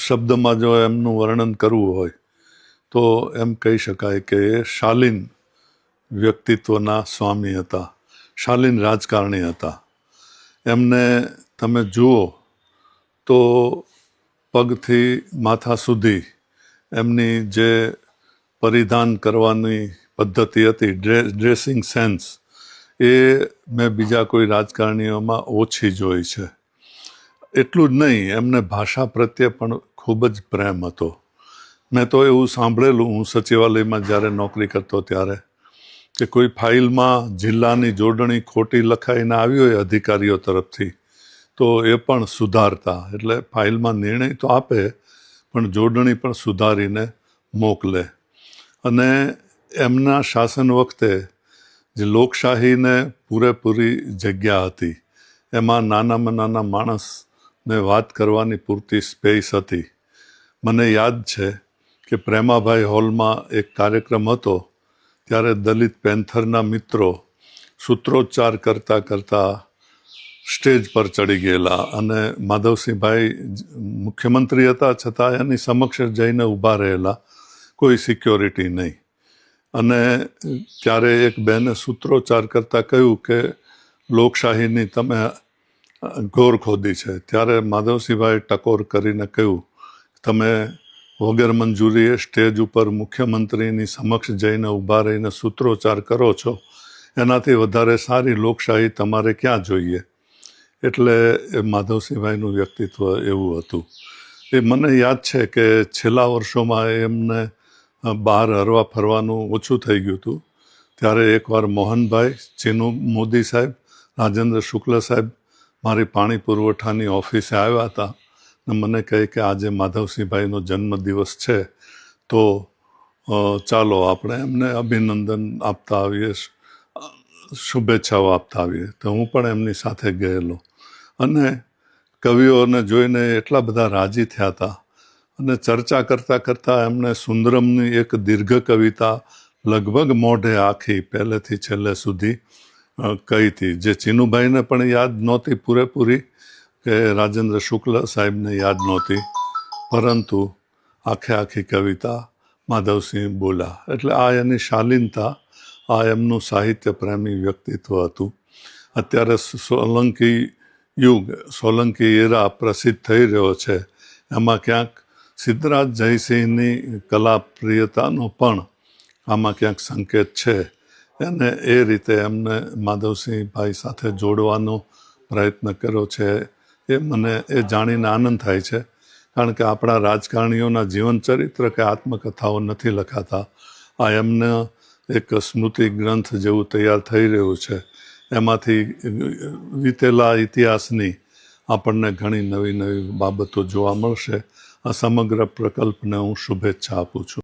શબ્દમાં જો એમનું વર્ણન કરવું હોય તો એમ કહી શકાય કે એ શાલીન વ્યક્તિત્વના સ્વામી હતા, શાલીન રાજકારણી હતા. એમને તમે જુઓ તો પગથી માથા સુધી એમની જે પરિધાન કરવાની પદ્ધતિ હતી, ડ્રેસિંગ સેન્સ, એ મેં બીજા કોઈ રાજકારણીઓમાં ઓછી જોઈ છે. એટલું જ નહીં, એમને ભાષા પ્રત્યે પણ ખૂબ જ પ્રેમ હતો. મેં તો એવું સાંભળેલું, હું સચિવાલયમાં જ્યારે નોકરી કરતો ત્યારે, કે કોઈ ફાઇલમાં જિલ્લાની જોડણી ખોટી લખાઈને આવી હોય અધિકારીઓ તરફથી, તો એ પણ સુધારતા. એટલે ફાઇલમાં નિર્ણય તો આપે, પણ જોડણી પણ સુધારીને મોકલે. અને એમના શાસન વખતે જે લોકશાહીને પૂરેપૂરી જગ્યા હતી, એમાં નાનામાં નાના માણસને વાત કરવાની પૂરતી સ્પેસ હતી. મને યાદ છે કે પ્રેમાભાઈ હોલમાં એક કાર્યક્રમ હતો, ત્યારે દલિત પેન્થરના મિત્રો સૂત્રોચ્ચાર કરતાં કરતાં સ્ટેજ પર ચડી ગયેલા, અને માધવસિંહભાઈ મુખ્યમંત્રી હતા છતાં એની સમક્ષ જઈને ઊભા રહેલા, કોઈ સિક્યોરિટી નહીં. અને ત્યારે એક બેને સૂત્રોચ્ચાર કરતાં કહ્યું કે લોકશાહીની તમે ઘોર ખોદી છે. ત્યારે માધવસિંહભાઈ ટકોર કરીને કહ્યું, તમે વગર મંજૂરીએ સ્ટેજ ઉપર મુખ્યમંત્રીની સમક્ષ જઈને ઊભા રહીને સૂત્રોચ્ચાર કરો છો, એનાથી વધારે સારી લોકશાહી તમારે ક્યાં જોઈએ. એટલે એ માધવસિંહભાઈનું વ્યક્તિત્વ એવું હતું. એ મને યાદ છે કે છેલ્લા વર્ષોમાં એમને બહાર હરવા ફરવાનું ઓછું થઈ ગયું હતું. ત્યારે એકવાર મોહનભાઈ, ચીનુ મોદી સાહેબ, રાજેન્દ્ર શુક્લ સાહેબ મારી પાણી પુરવઠાની ઓફિસે આવ્યા હતા ને મને કહે કે આજે માધવસિંહભાઈનો જન્મદિવસ છે, તો ચાલો આપણે એમને અભિનંદન આપતા આવીએ, શુભેચ્છાઓ આપતા આવીએ. તો હું પણ એમની સાથે ગયેલો, અને કવિઓને જોઈને એટલા બધા રાજી થયા હતા. અને ચર્ચા કરતાં કરતાં એમણે સુંદરમની એક દીર્ઘ કવિતા લગભગ મોઢે આખી પહેલેથી છેલ્લે સુધી કહી હતી, જે ચીનુભાઈને પણ યાદ નહોતી પૂરેપૂરી, કે રાજેન્દ્ર શુક્લ સાહેબને યાદ નહોતી, પરંતુ આખી કવિતા માધવસિંહ બોલ્યા. એટલે આ એની શાલીનતા, આ એમનું સાહિત્ય પ્રેમી વ્યક્તિત્વ હતું. અત્યારે સોલંકી યુગ, સોલંકી એરા પ્રસિદ્ધ થઈ રહ્યો છે, એમાં ક્યાંક સિદ્ધરાજ જયસિંહની કલાપ્રિયતાનો પણ આમાં ક્યાંક સંકેત છે. અને એ રીતે એમને માધવસિંહભાઈ સાથે જોડવાનો પ્રયત્ન કર્યો છે. મને એ જાણીને આનંદ થાય છે, કારણ કે આપણા રાજકારણીઓના જીવનચરિત્ર કે આત્મકથાઓ નથી લખાતા. આ એમને એક સ્મૃતિ ગ્રંથ જેવું તૈયાર થઈ રહ્યું છે. એમાંથી વીતેલા ઇતિહાસની આપણને ઘણી નવી નવી બાબતો જોવા મળશે. આ સમગ્ર પ્રકલ્પને હું શુભેચ્છા આપું છું.